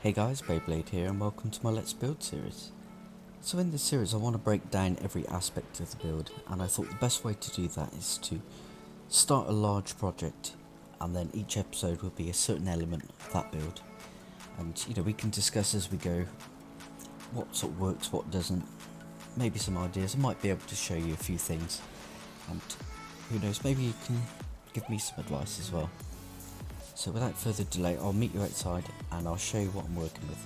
Hey guys, Beyblade here and welcome to my Let's Build series. So in this series I want to break down every aspect of the build, and I thought the best way to do that is to start a large project and then each episode will be a certain element of that build. And we can discuss as we go what sort of works, what doesn't, maybe some ideas. I might be able to show you a few things, and who knows, maybe you can give me some advice as well. So without further delay, I'll meet you outside and I'll show you what I'm working with.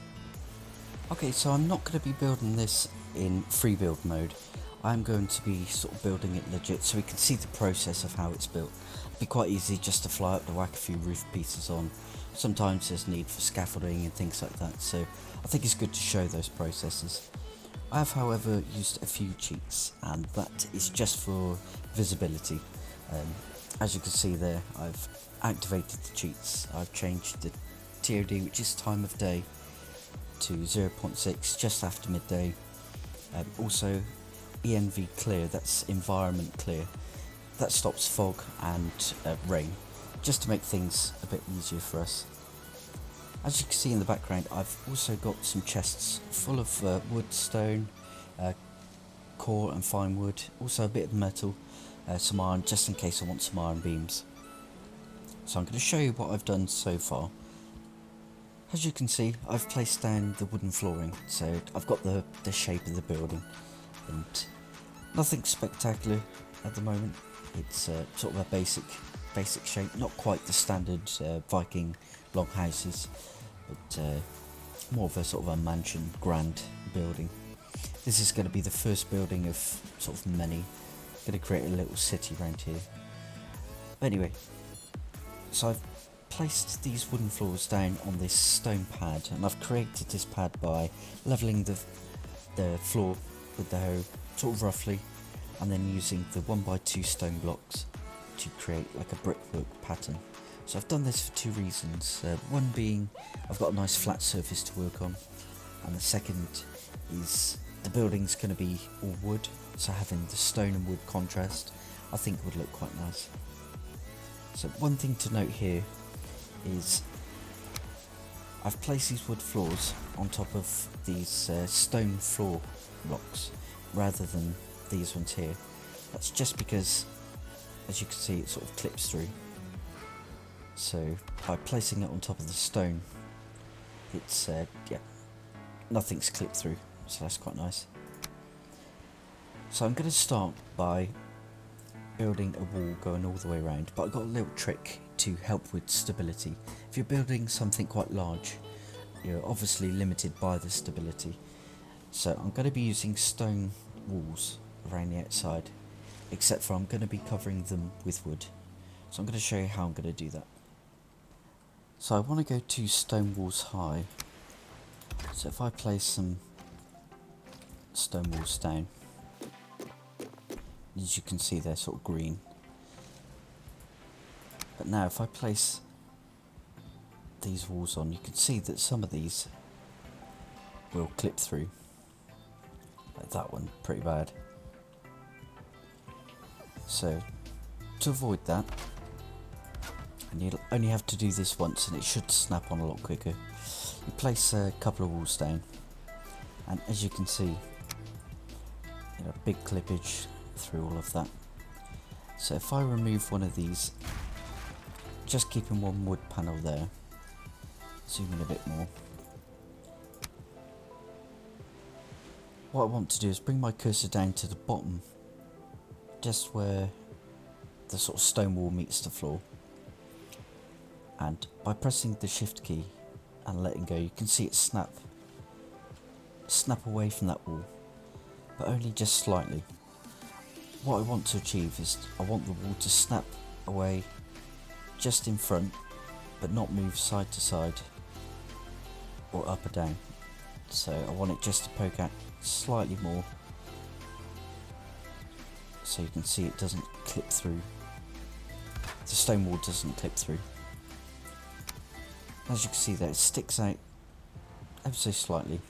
Okay, so I'm not going to be building this in free build mode. I'm going to be sort of building it legit so we can see the process of how it's built. It'd be quite easy just to fly up to whack a few roof pieces on. Sometimes there's need for scaffolding and things like that, so I think it's good to show those processes. I have however used a few cheats, and that is just for visibility. As you can see there, I've activated the cheats. I've changed the TOD, which is time of day, to 0.6 just after midday. Also ENV clear, that's environment clear, that stops fog and rain, just to make things a bit easier for us. As you can see in the background, I've also got some chests full of wood, stone, core and fine wood, also a bit of metal, some iron, just in case I want some iron beams. So I'm going to show you what I've done so far. As you can see, I've placed down the wooden flooring, so I've got the shape of the building, and nothing spectacular at the moment. It's sort of a basic shape, not quite the standard Viking long houses, but more of a sort of a mansion, grand building. This is going to be the first building of sort of many. I'm going to create a little city around here. But anyway, so I've placed these wooden floors down on this stone pad, and I've created this pad by levelling the floor with the hoe sort of roughly, and then using the 1x2 stone blocks to create like a brickwork pattern. So I've done this for two reasons. One being I've got a nice flat surface to work on, and the second is the building's going to be all wood, so having the stone and wood contrast I think would look quite nice. So one thing to note here is I've placed these wood floors on top of these stone floor blocks rather than these ones here. That's just because, as you can see, it sort of clips through. So by placing it on top of the stone, it's nothing's clipped through, so that's quite nice. So I'm going to start by building a wall going all the way around, but I've got a little trick to help with stability. If you're building something quite large, you're obviously limited by the stability. So I'm going to be using stone walls around the outside, except for I'm going to be covering them with wood. So I'm going to show you how I'm going to do that. So I want to go 2 stone walls high. So if I place some stone walls down, as you can see they're sort of green. But now if I place these walls on, you can see that some of these will clip through. Like that one, pretty bad. So to avoid that, and you'll only have to do this once and it should snap on a lot quicker, you place a couple of walls down, and as you can see, big clippage through all of that. So if I remove one of these, just keeping one wood panel there, zoom in a bit more. What I want to do is bring my cursor down to the bottom, just where the sort of stone wall meets the floor, and by pressing the shift key and letting go, you can see it snap away from that wall, but only just slightly. What I want to achieve is I want the wall to snap away just in front, but not move side to side or up or down. So I want it just to poke out slightly more, so you can see it doesn't clip through. The stone wall doesn't clip through. As you can see there, it sticks out ever so slightly.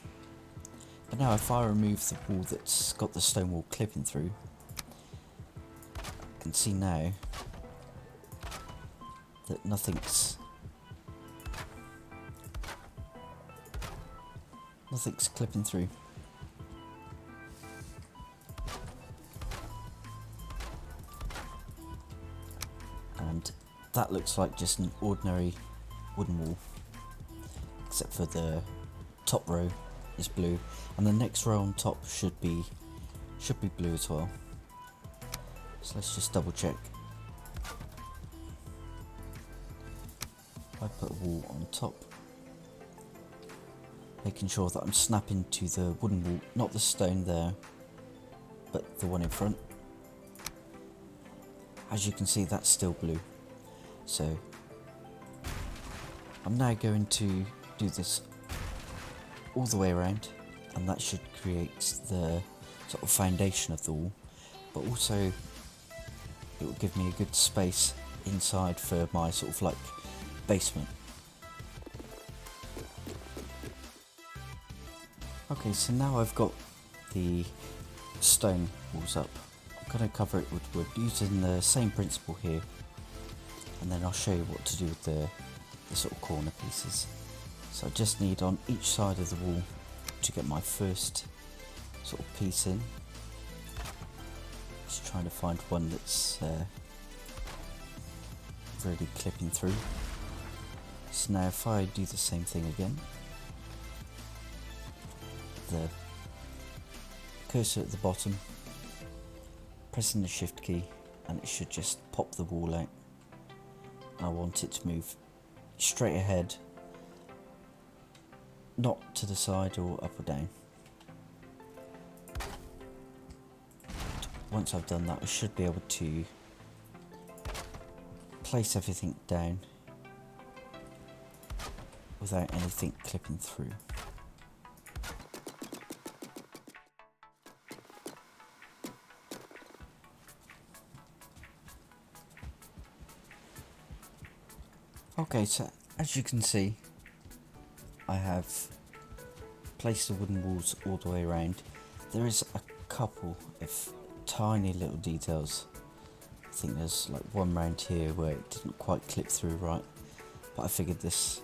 But now if I remove the wall that's got the stone wall clipping through, you can see now that nothing's Nothing's clipping through. And that looks like just an ordinary wooden wall, except for the top row is blue, and the next row on top should be blue as well. So let's just double check. I put a wall on top, making sure that I'm snapping to the wooden wall, not the stone there, but the one in front. As you can see, that's still blue. So I'm now going to do this all the way around, and that should create the sort of foundation of the wall, but also it will give me a good space inside for my sort of like basement. Okay, so now I've got the stone walls up. I'm going to cover it with wood using the same principle here, and then I'll show you what to do with the sort of corner pieces. So I just need on each side of the wall to get my first sort of piece in. Just trying to find one that's really clipping through. So now if I do the same thing again, the cursor at the bottom, pressing the shift key, and it should just pop the wall out. I want it to move straight ahead, not to the side or up or down. Once I've done that, I should be able to place everything down without anything clipping through. Okay, so as you can see, I have placed the wooden walls all the way around. There is a couple of tiny little details. I think there's like one round here where it didn't quite clip through right, but I figured this,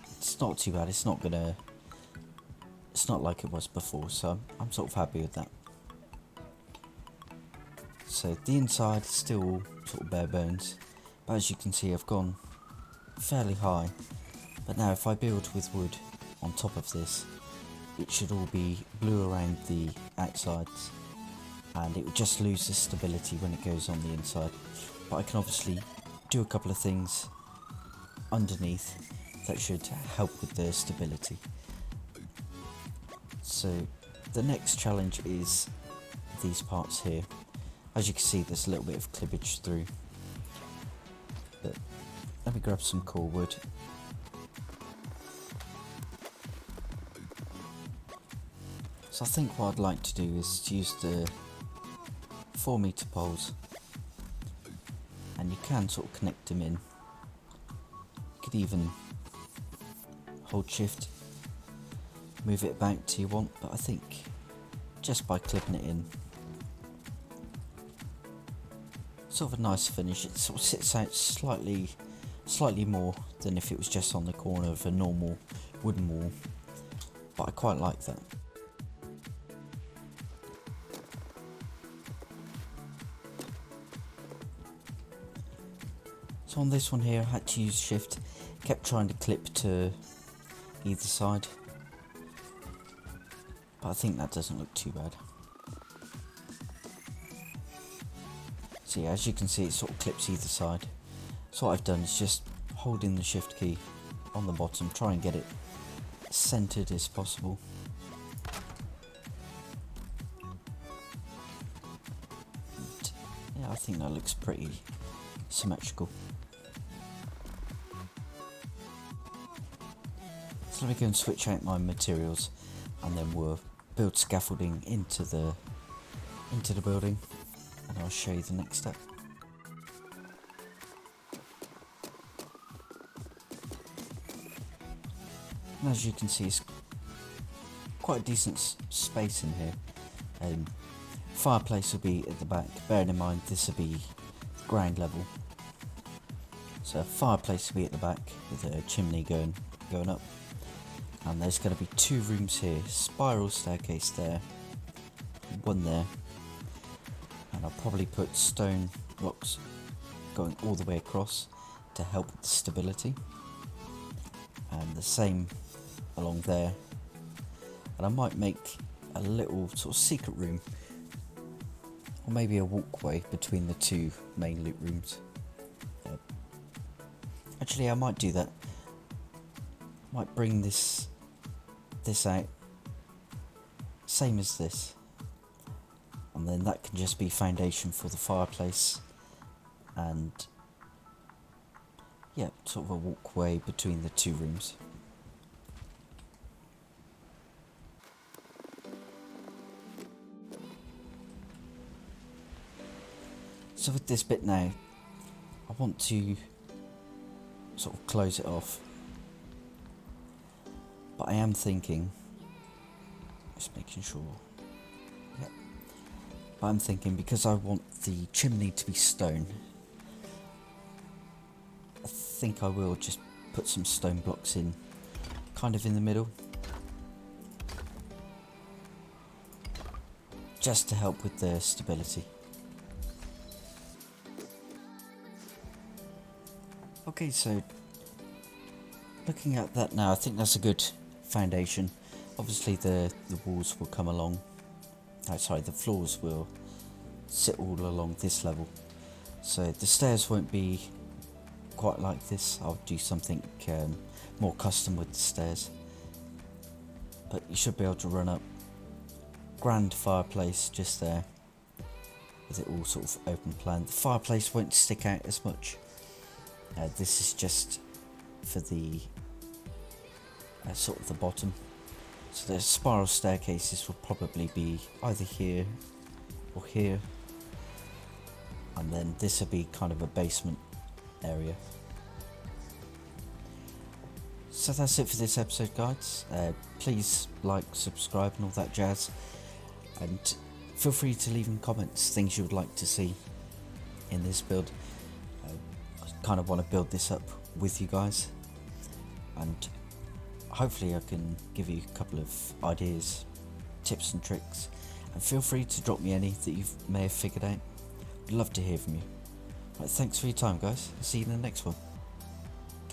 it's not too bad. It's not like it was before, so I'm sort of happy with that. So the inside is still sort of bare bones, but as you can see, I've gone fairly high. But now if I build with wood on top of this, it should all be blue around the outsides, and it will just lose the stability when it goes on the inside. But I can obviously do a couple of things underneath that should help with the stability. So the next challenge is these parts here. As you can see, there's a little bit of clippage through, but let me grab some core wood. So I think what I'd like to do is to use the 4-meter poles, and you can sort of connect them in. You could even hold shift, move it about to you want, but I think just by clipping it in, sort of a nice finish. It sort of sits out slightly more than if it was just on the corner of a normal wooden wall, but I quite like that. So on this one here, I had to use shift, kept trying to clip to either side, but I think that doesn't look too bad. So yeah, as you can see, it sort of clips either side. So what I've done is just holding the shift key on the bottom, try and get it centered as possible. And yeah, I think that looks pretty symmetrical. So let me go and switch out my materials, and then we'll build scaffolding into the building, and I'll show you the next step. And as you can see, it's quite a decent space in here. Fireplace will be at the back, bearing in mind this will be ground level. So a fireplace will be at the back with a chimney going up. And there's going to be 2 rooms here, spiral staircase there, 1 there, and I'll probably put stone blocks going all the way across to help with the stability, and the same along there. And I might make a little sort of secret room, or maybe a walkway between the 2 main loot rooms. Actually, I might do that. Might bring this out, same as this, and then that can just be foundation for the fireplace, and yeah, sort of a walkway between the 2 rooms. So with this bit now, I want to sort of close it off, but I am thinking, just making sure, yeah, but I'm thinking because I want the chimney to be stone, I think I will just put some stone blocks in, kind of in the middle, just to help with the stability. Okay, so looking at that now, I think that's a good foundation. Obviously the walls will come along, the floors will sit all along this level, so the stairs won't be quite like this. I'll do something more custom with the stairs, but you should be able to run up. Grand fireplace just there, with it all sort of open plan. The fireplace won't stick out as much. This is just for the sort of the bottom. So the spiral staircases will probably be either here or here, and then this will be kind of a basement area. So that's it for this episode, guys. Please like, subscribe and all that jazz, and feel free to leave in comments things you would like to see in this build. I kind of want to build this up with you guys, and hopefully I can give you a couple of ideas, tips and tricks, and feel free to drop me any that you may have figured out. I'd love to hear from you. Right, thanks for your time, guys. I'll see you in the next one.